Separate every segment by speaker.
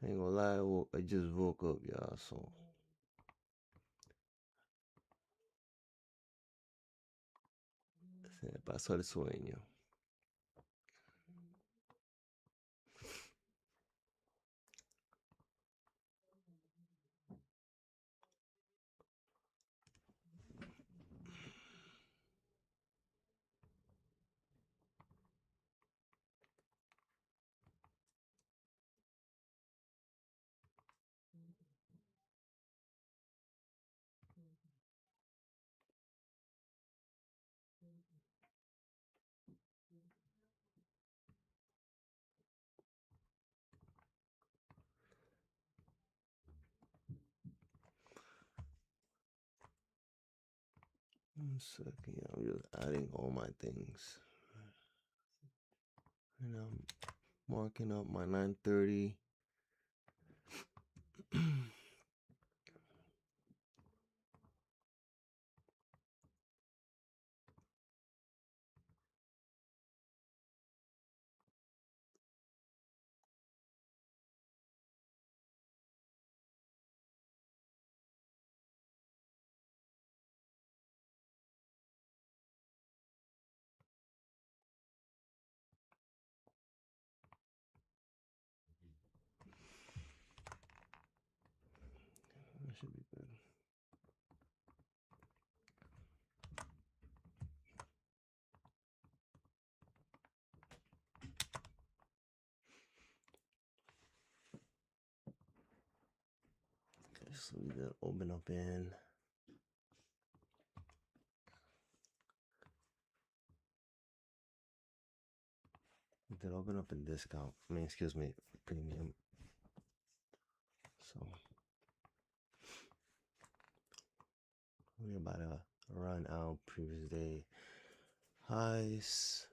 Speaker 1: I ain't gonna lie, I just woke up, y'all, so se me pasó el sueño. One second, I'm just adding all my things. And I'm marking up my 930. That should be good. Okay, so we gotta open up in. We did open up in discount. I mean, excuse me, premium. So we're about to run out previous day highs.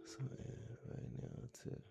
Speaker 1: So yeah, right now it's it.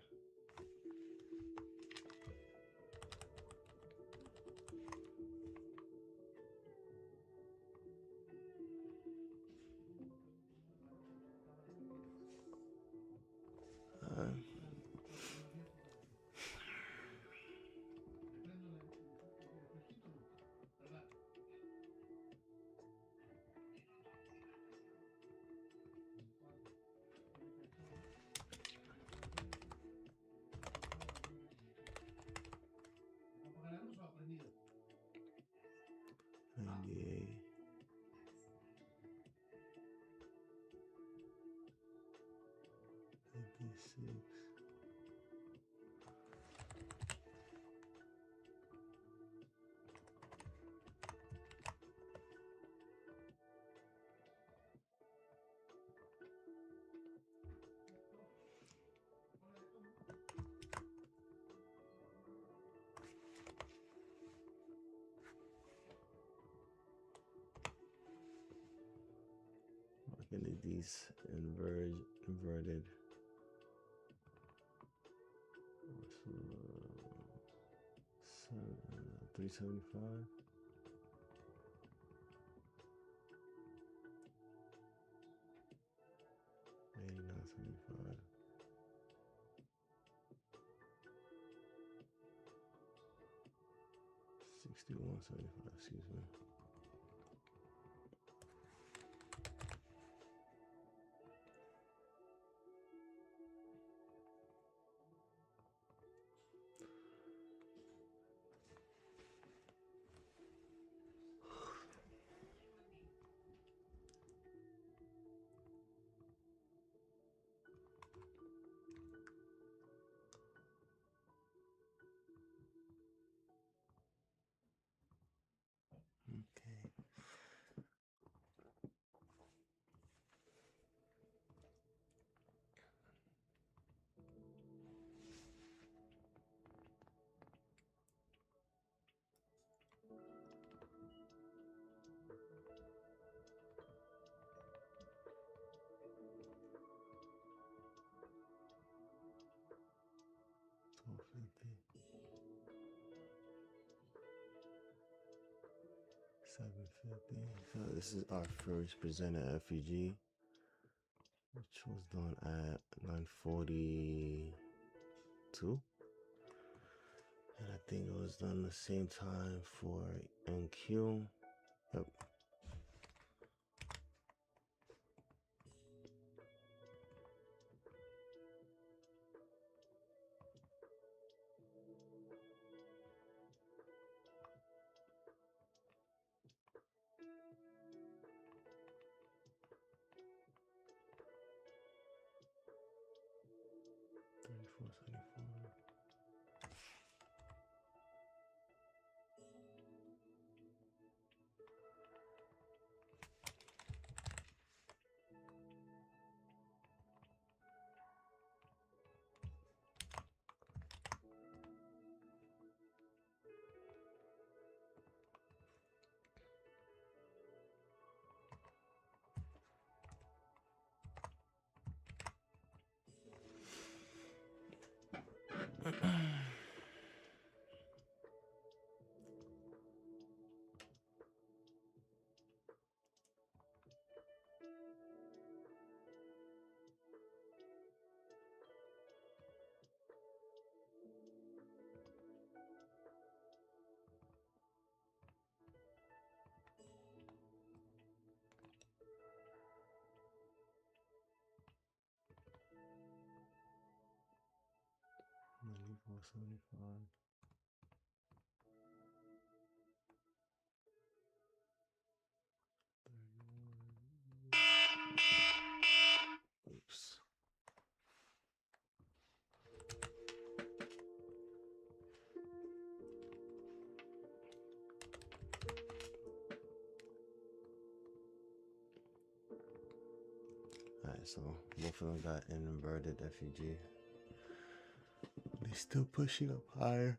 Speaker 1: NBA. Look at these inverted. So, 375. 89.75. 61.75. Excuse me. So this is our first presented FEG, which was done at 9:42. And I think it was done the same time for NQ. Yep. Oops. Alright, so both of them got an inverted FEG. They still pushing up higher.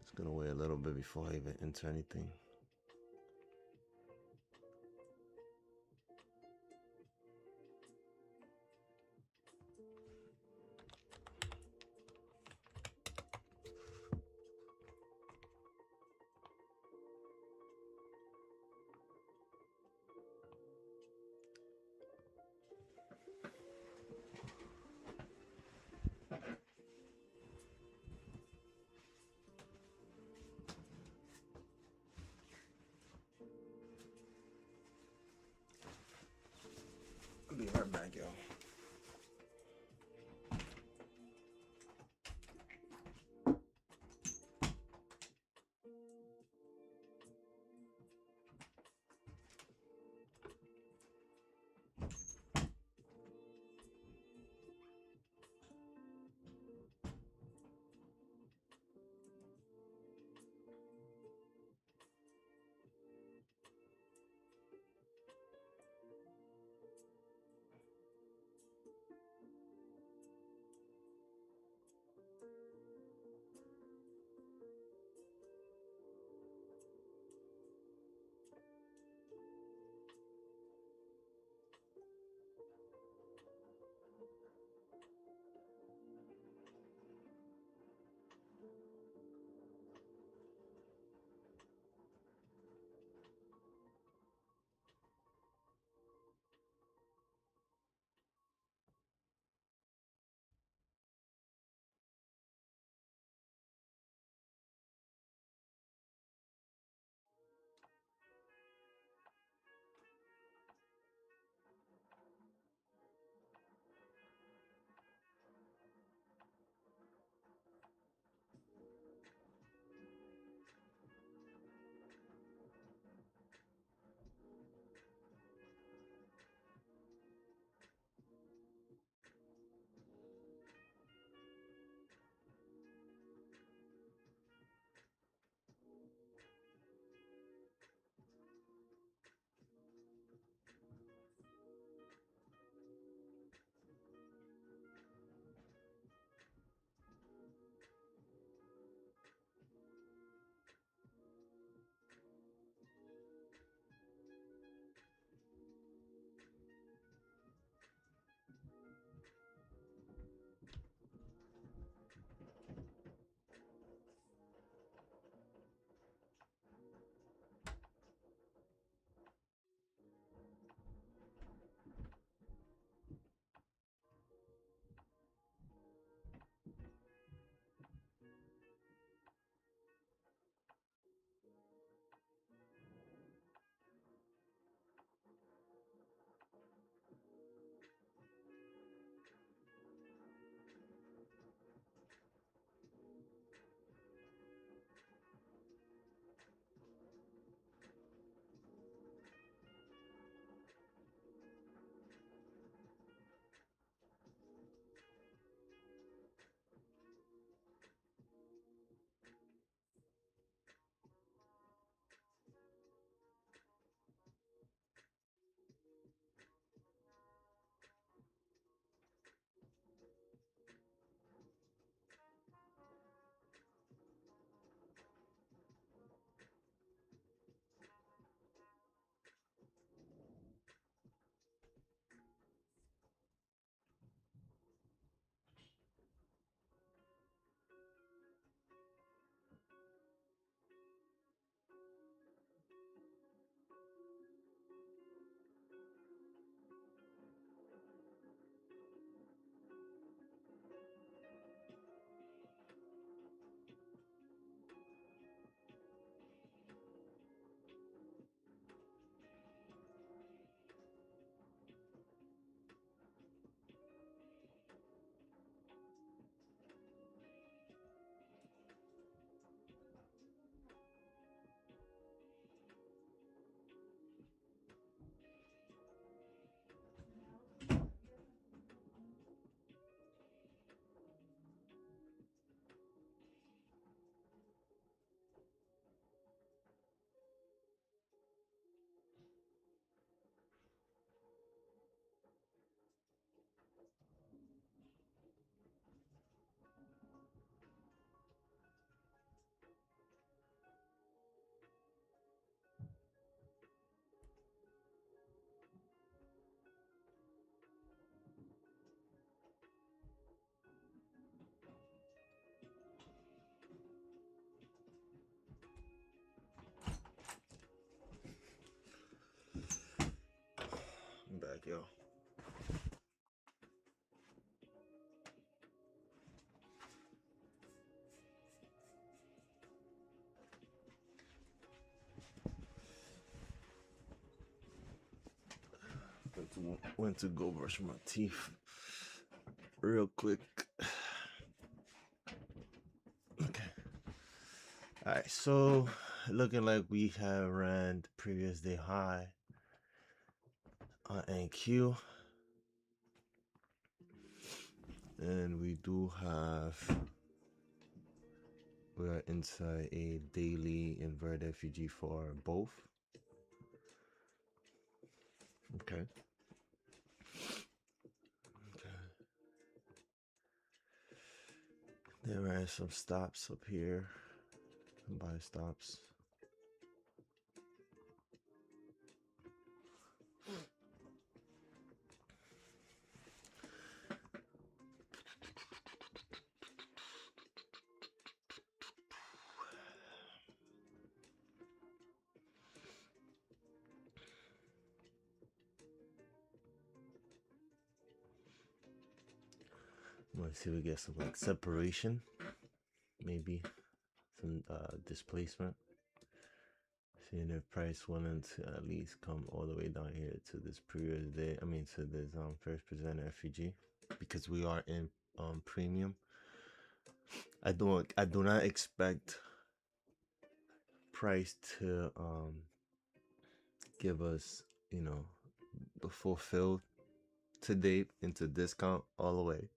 Speaker 1: Just gonna wait a little bit before I even enter anything. back, yo. Went to go brush my teeth real quick. Okay. All right, so looking like we have ran the previous day high on NQ, and we are inside a daily inverted FUG for both. Okay. There are some stops up here, buy stops. Let's see if we get some like separation, maybe some displacement. Seeing if price wanted to at least come all the way down here to this previous day. I mean to this first presented FUG, because we are in premium. I do not expect price to give us, you know, the fulfilled to date into discount all the way.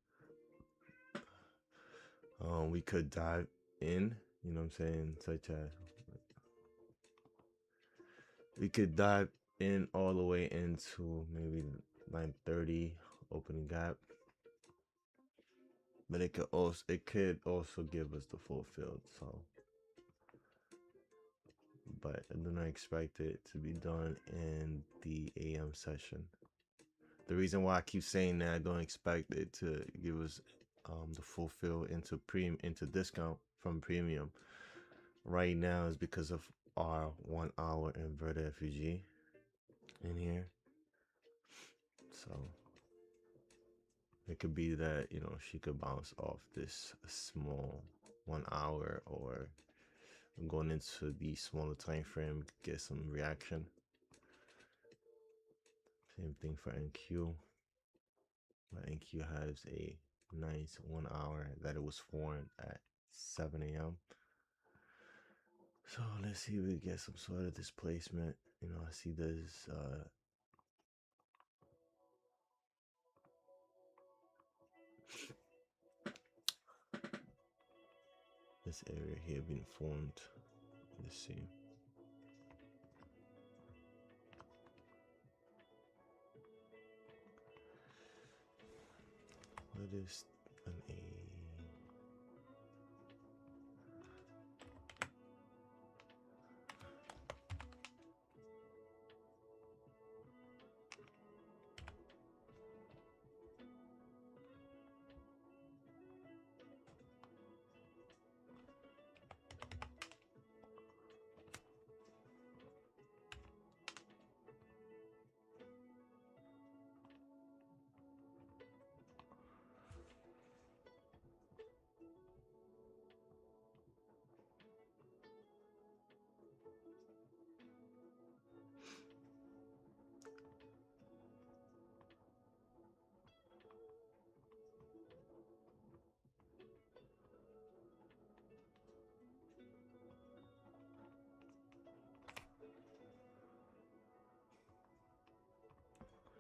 Speaker 1: We could dive in, you know what I'm saying, such as we could dive in all the way into maybe 930 opening gap, but it could also give us the fulfilled. So, but I do not expect it to be done in the AM session. The reason why I keep saying that I don't expect it to give us the fulfill into discount from premium right now is because of our 1 hour inverted FUG in here. So it could be that, you know, she could bounce off this small 1 hour, or going into the smaller time frame, get some reaction. Same thing for NQ. But NQ has a nice 1 hour that it was formed at 7 a.m. So let's see if we get some sort of displacement. You know, I see this this area here being formed. Let's see. What is an A?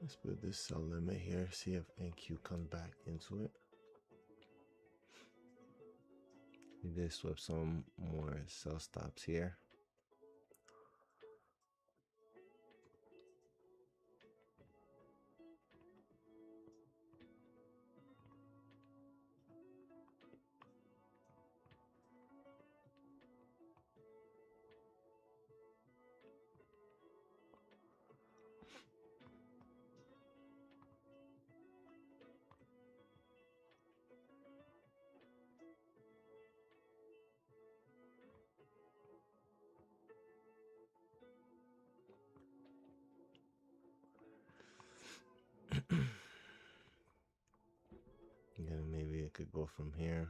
Speaker 1: Let's put this sell limit here, see if NQ comes back into it. We did swap some more sell stops here. could go from here.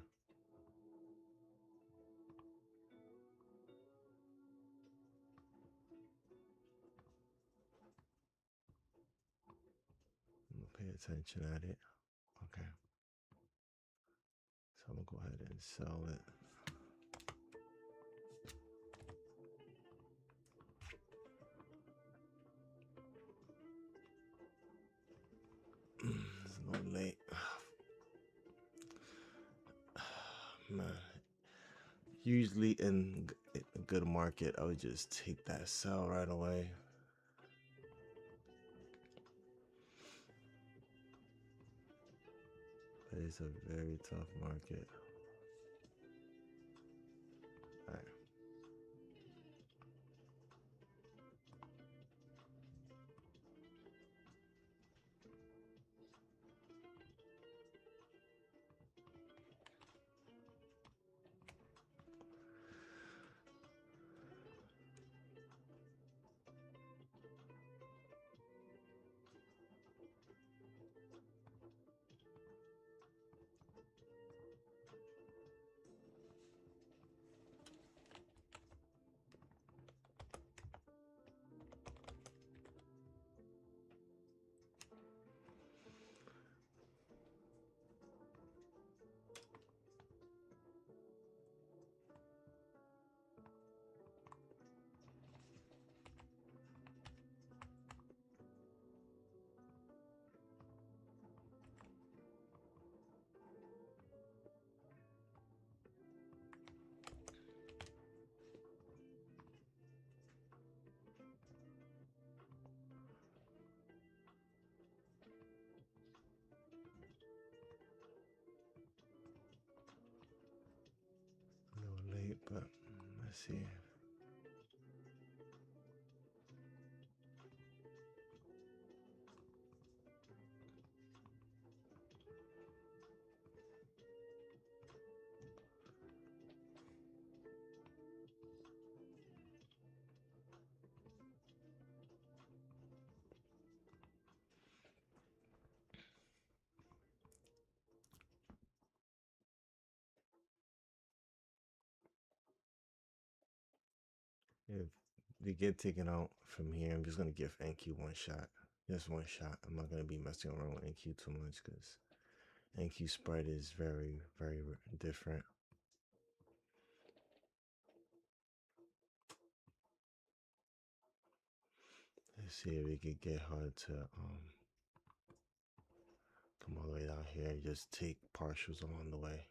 Speaker 1: I'm gonna pay attention at it. Okay. So I'm gonna go ahead and sell it. It's a little late. Man. Usually in a good market, I would just take that sell right away. But it's a very tough market. All right. A little late, but let's see. If they get taken out from here, I'm just gonna give NQ one shot. Just one shot. I'm not gonna be messing around with NQ too much because NQ spread is very, very different. Let's see if we could get her to come all the way down here and just take partials along the way.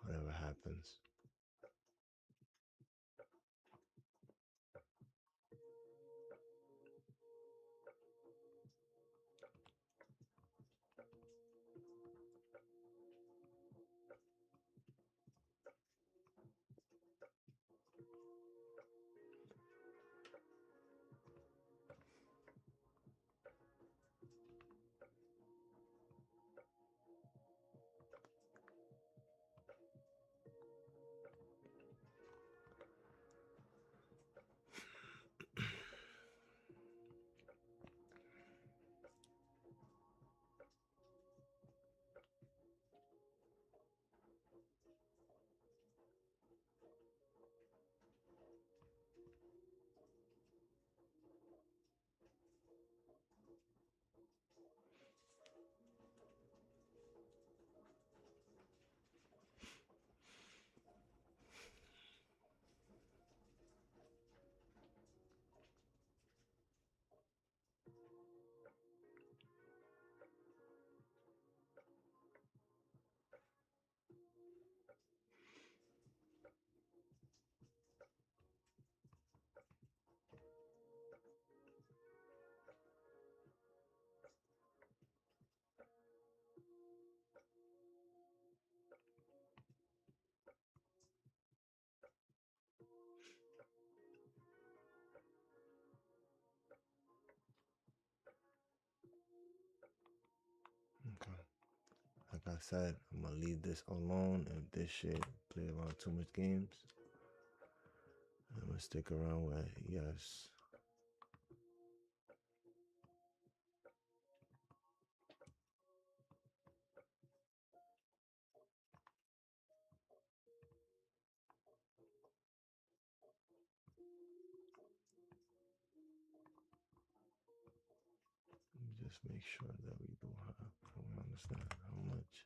Speaker 1: Whatever happens. Okay. Like I said, I'm gonna leave this alone. If this shit play around too much games, I'm gonna stick around with yes. just make sure that we do have, we understand how much.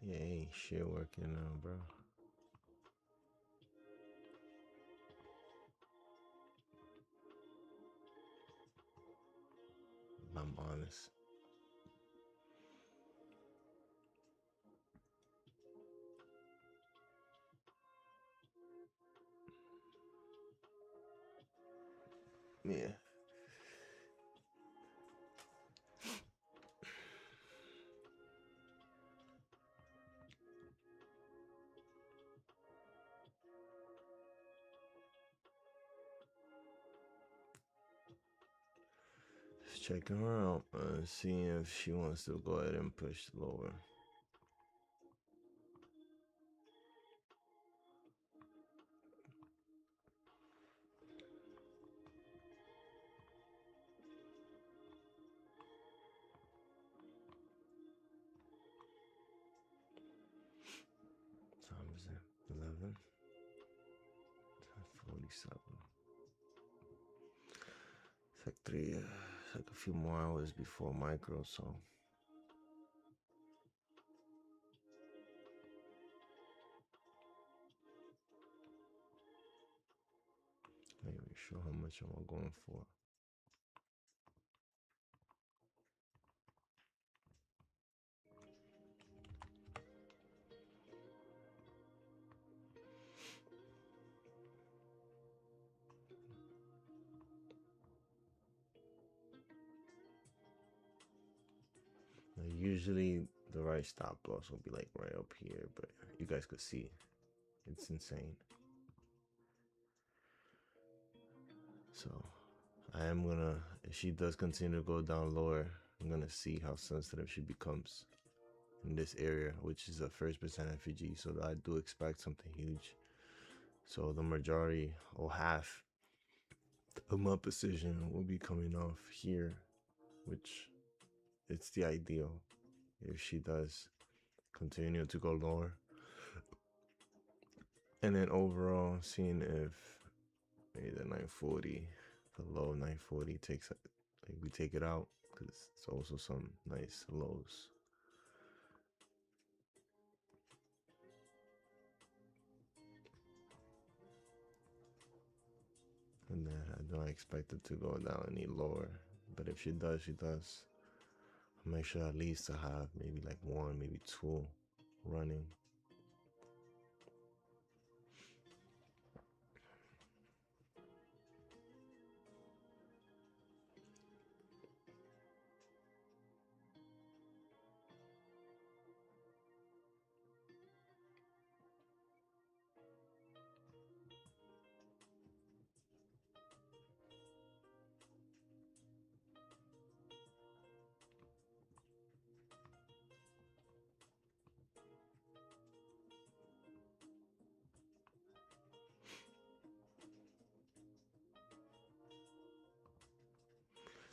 Speaker 1: Yeah, ain't shit working now, bro. I'm honest. Yeah. Just checking her out, seeing if she wants to go ahead and push lower. Time is it? 11. 10:47. It's like it's like a few more hours before micro, so not even sure how much I'm going for. Now, usually the right stop loss will be like right up here, but you guys could see it's insane. So I am gonna, if she does continue to go down lower, I'm gonna see how sensitive she becomes in this area, which is a 1% FEG. So I do expect something huge. So the majority or half of my position will be coming off here, which it's the ideal if she does continue to go lower. And then overall, seeing if maybe the 940, the low 940 takes, like we take it out, because it's also some nice lows. And then I don't expect it to go down any lower, but if she does, she does. I'll make sure at least to have maybe like one, maybe two running.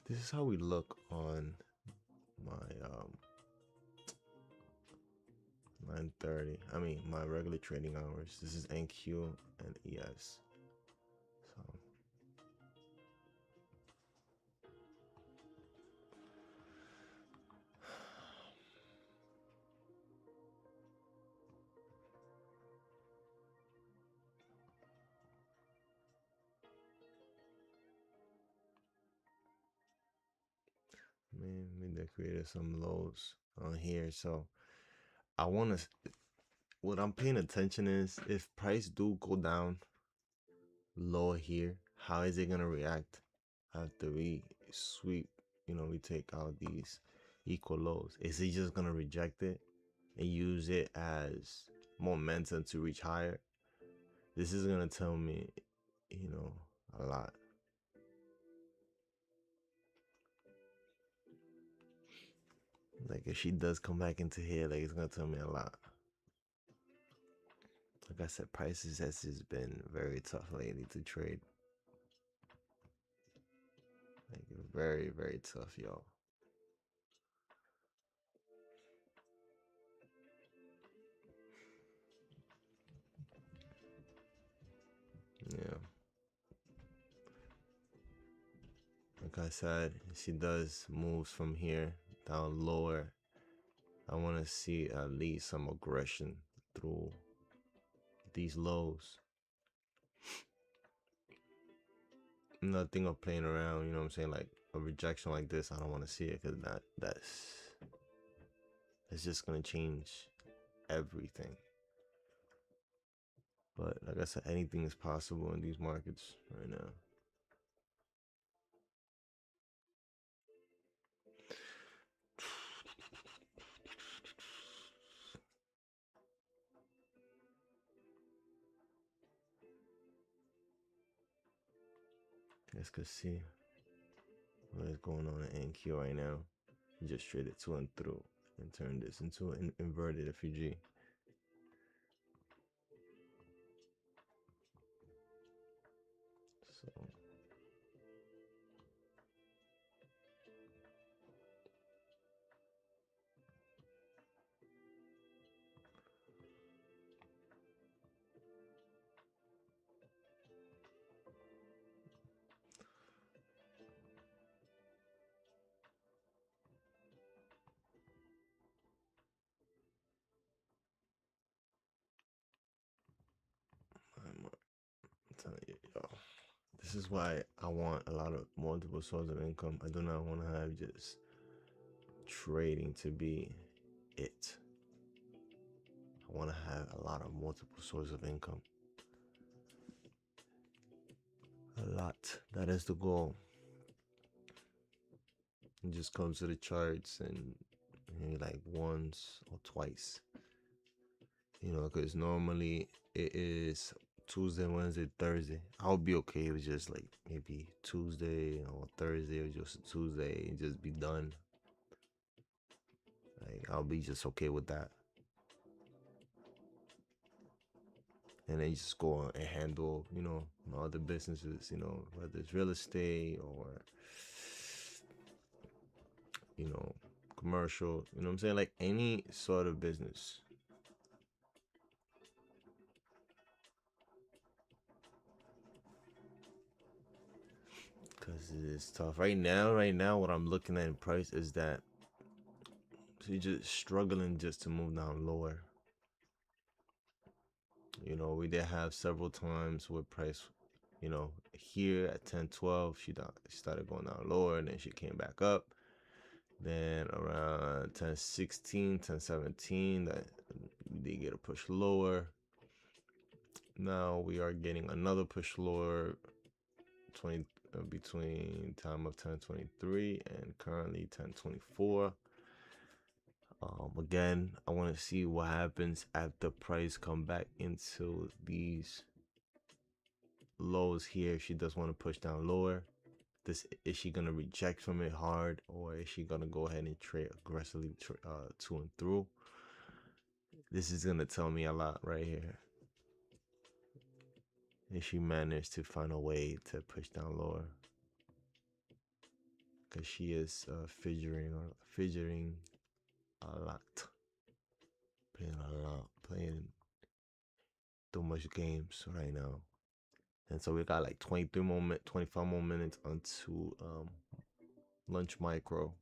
Speaker 1: This is how we look on my 9:30. I mean my regular trading hours. This is NQ and ES. So I mean, they created some lows on here. So I want to, what I'm paying attention is if price do go down lower here, how is it going to react after we sweep, we take out these equal lows? Is he just going to reject it and use it as momentum to reach higher? This is going to tell me, a lot. Like if she does come back into here, like it's gonna tell me a lot. Like I said, prices has just been very tough lately to trade. Like very, very tough, y'all. Yeah. Like I said, she does moves from here down lower. I want to see at least some aggression through these lows. Nothing of playing around, you know what I'm saying? Like a rejection like this, I don't want to see it because that's just gonna change everything. But like I said, anything is possible in these markets right now. Let's go see what is going on in NQ right now. You just traded to and through and turned this into an inverted FEG. So I'm telling you, y'all, this is why I want a lot of multiple sources of income. I do not want to have just trading to be it. I want to have a lot of multiple sources of income. A lot. That is the goal. You just come to the charts and maybe like once or twice. Because normally it is Tuesday, Wednesday, Thursday. I'll be okay with just like maybe Tuesday or Thursday or just Tuesday and just be done. Like I'll be just okay with that. And then you just go on and handle, my other businesses, whether it's real estate or, commercial, you know what I'm saying? Like any sort of business. Because it's tough. Right now, what I'm looking at in price is that you're just struggling just to move down lower. We did have several times with price, here at 10-12, she started going down lower and then she came back up. Then around 10-16, 10-17, that they get a push lower. Now we are getting another push lower 20 between time of 10-23 and currently 10-24. Again, I want to see what happens after price come back into these lows here. If she does want to push down lower, is she gonna reject from it hard, or is she gonna go ahead and trade aggressively to and through? This is gonna tell me a lot right here. If she managed to find a way to push down lower, because she is fidgeting a lot, playing too much games right now. And so we got like 25 more minutes onto lunch micro.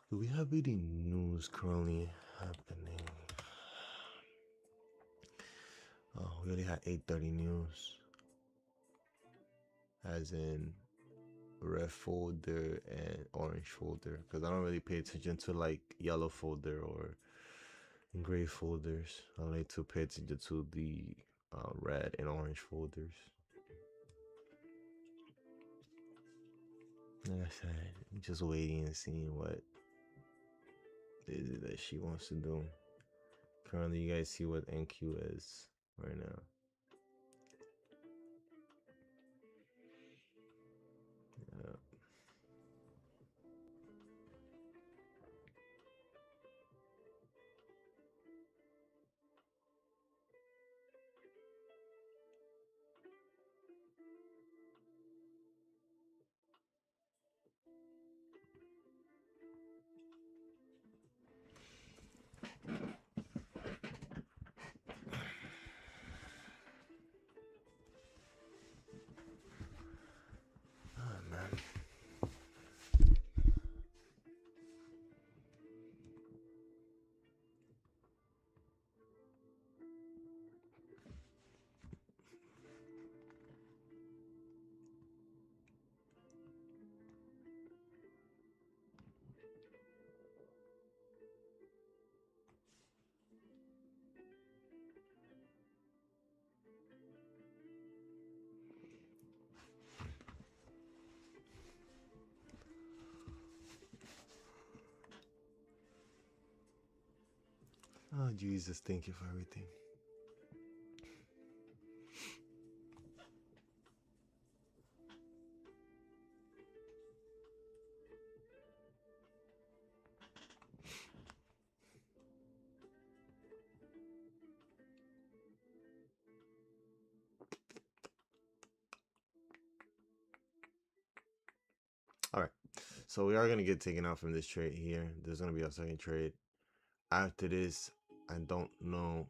Speaker 1: Do we have any news currently happening? Oh, we already had 8:30 news. As in red folder and orange folder, because I don't really pay attention to like yellow folder or gray folders. I like to pay attention to the red and orange folders. Like I said, just waiting and seeing what is it that she wants to do. Currently, you guys see what NQ is right now. Yeah. Oh, man. Oh, Jesus, thank you for everything. All right. So we are going to get taken out from this trade here. There's going to be a second trade. After this, I don't know,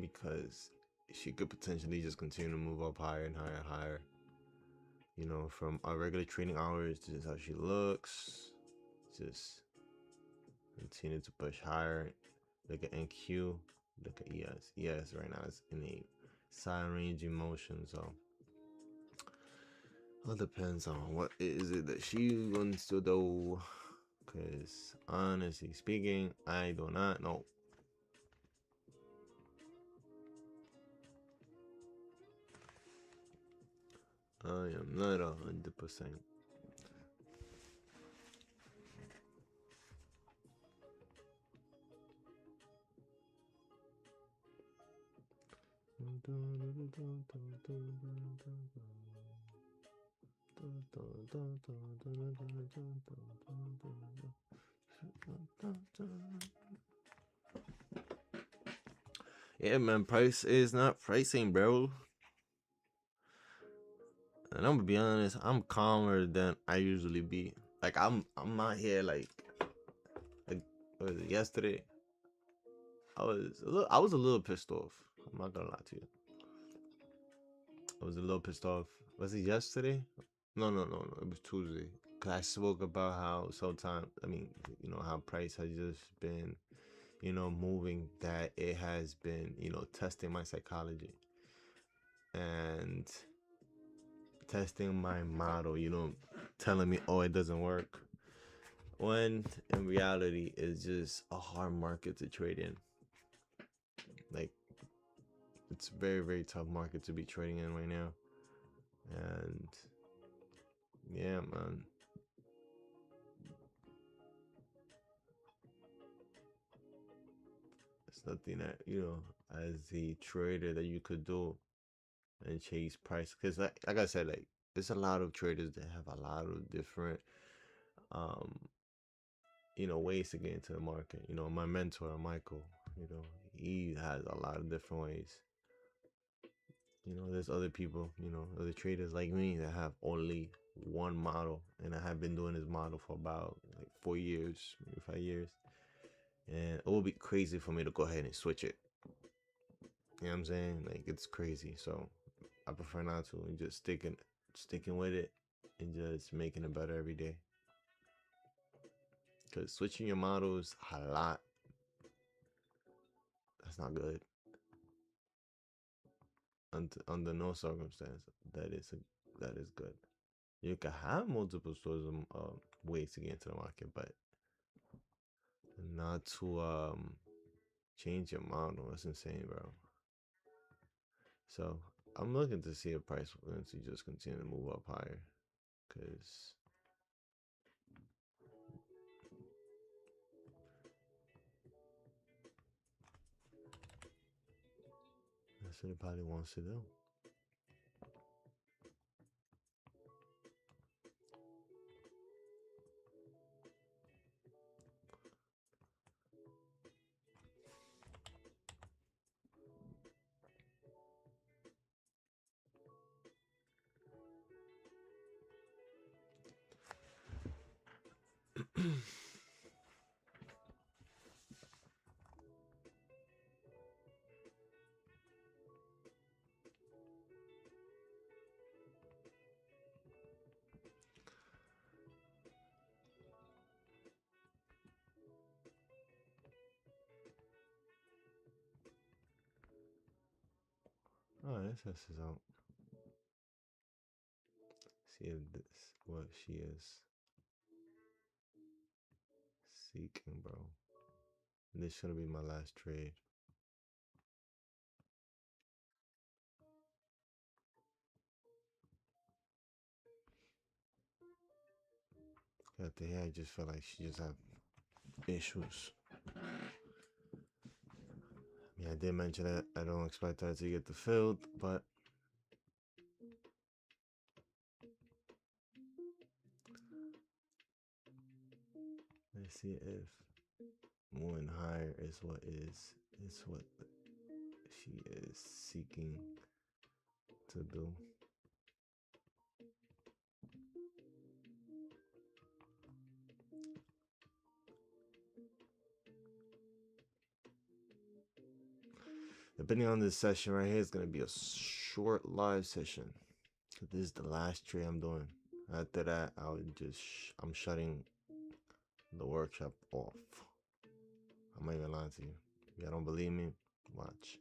Speaker 1: because she could potentially just continue to move up higher and higher and higher. You know, from our regular trading hours, this is how she looks. Just continue to push higher. Look at NQ. Look at ES. ES right now is in a side ranging motion, so it all depends on what is it that she wants to do. Because honestly speaking, I do not know. I am not 100%. Yeah, man, price is not pricing, bro. And I'm gonna be honest, I'm calmer than I usually be. Like I'm not here like what was it, yesterday? I was a little pissed off. I'm not gonna lie to you. I was a little pissed off. Was it yesterday? No. It was Tuesday. Cause I spoke about how sometimes, I mean, you know, how price has just been, you know, moving, that it has been, you know, testing my psychology and testing my model, you know, telling me, oh, it doesn't work. When in reality, it's just a hard market to trade in. Like, it's a very, very tough market to be trading in right now. And yeah, man. It's nothing that, you know, as a trader that you could do and chase price. Because like I said, like, there's a lot of traders that have a lot of different um you know, ways to get into the market. You know, my mentor Michael, you know, he has a lot of different ways. You know, there's other people, you know, other traders like me that have only one model, and I have been doing this model for about like 4 years, maybe 5 years. And it will be crazy for me to go ahead and switch it. You know what I'm saying? Like, it's crazy. So I prefer not to, and just sticking with it and just making it better every day. Because switching your models a lot, that's not good. under no circumstance that is good. You can have multiple sources of ways to get into the market, but not to change your model. That's insane, bro. So I'm looking to see if price will just continue to move up higher, because that's what it probably wants to do. Oh, this is out. See if this what she is seeking, bro. This should be my last trade. At the end, I just feel like she just have issues. Yeah, I did mention that I don't expect her to get the field, but let's see if moving higher is what she is seeking to do. Depending on this session right here, it's gonna be a short live session. This is the last trade I'm doing. After that, I'm shutting the workshop off. I'm not even lying to you. If you don't believe me, watch.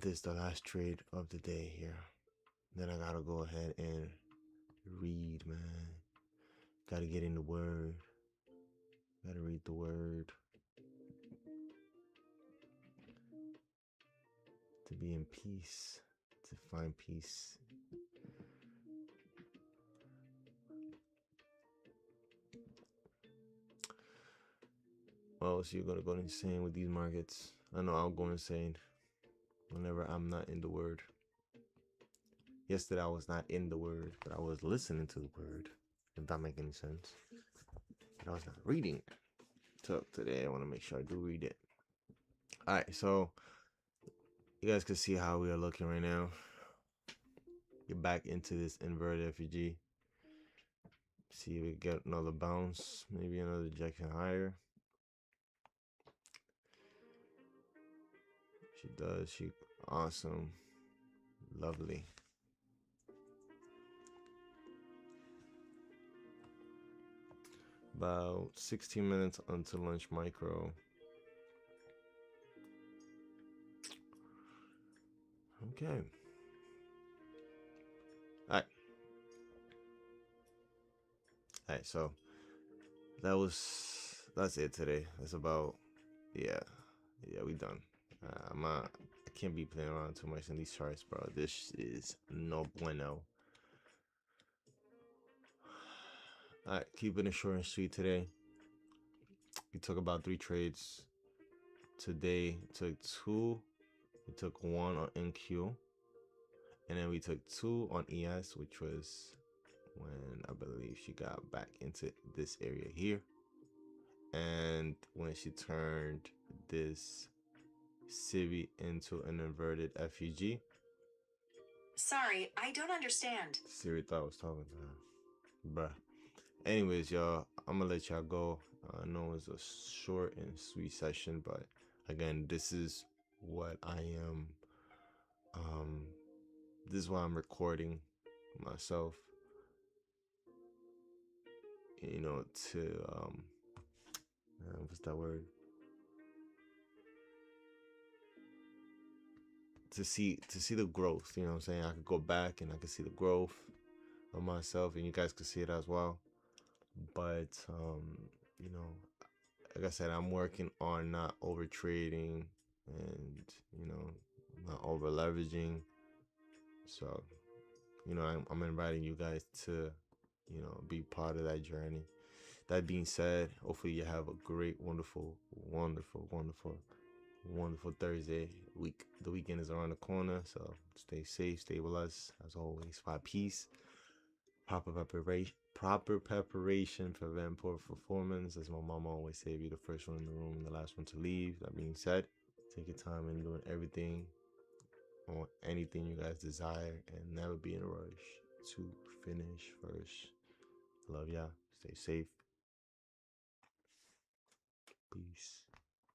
Speaker 1: This is the last trade of the day here. Then I gotta go ahead and read, man. Gotta get in the word. Gotta read the word. To be in peace. To find peace. Well, so you're gonna go insane with these markets. I know I'll go insane whenever I'm not in the word. Yesterday I was not in the word, but I was listening to the word. If that makes any sense. And I was not reading. So today I want to make sure I do read it. Alright, so you guys can see how we are looking right now. Get back into this inverted FEG. See if we get another bounce, maybe another rejection higher. She does. She awesome. Lovely. About 16 minutes until lunch micro. Okay. Alright. Alright, so that's it today. That's about, yeah, we done. I can't be playing around too much in these charts, bro. This is no bueno. Alright, keeping it short and sweet today. We took about 3 trades. Today took 2. We took 1 on NQ. And then we took 2 on ES, which was when I believe she got back into this area here. And when she turned this Civi into an inverted FEG.
Speaker 2: Sorry, I don't understand.
Speaker 1: Siri thought I was talking to her. Bruh. Anyways, y'all, I'm gonna let y'all go. I know it's a short and sweet session, but again, this is what I am. This is why I'm recording myself. You know, to what's that word? to see the growth. You know what I'm saying? I could go back and I could see the growth of myself, and you guys could see it as well. But you know, like I said, I'm working on not over trading and not over leveraging. So I'm inviting you guys to be part of that journey. That being said, hopefully you have a great, wonderful, wonderful, wonderful, wonderful Thursday week. The weekend is around the corner, so stay safe, stay with us as always. Find peace. Proper preparation prevent poor performance. As my mama always say, be the first one in the room and the last one to leave. That being said, take your time in doing everything or anything you guys desire and never be in a rush to finish first. Love y'all. Stay safe. Peace.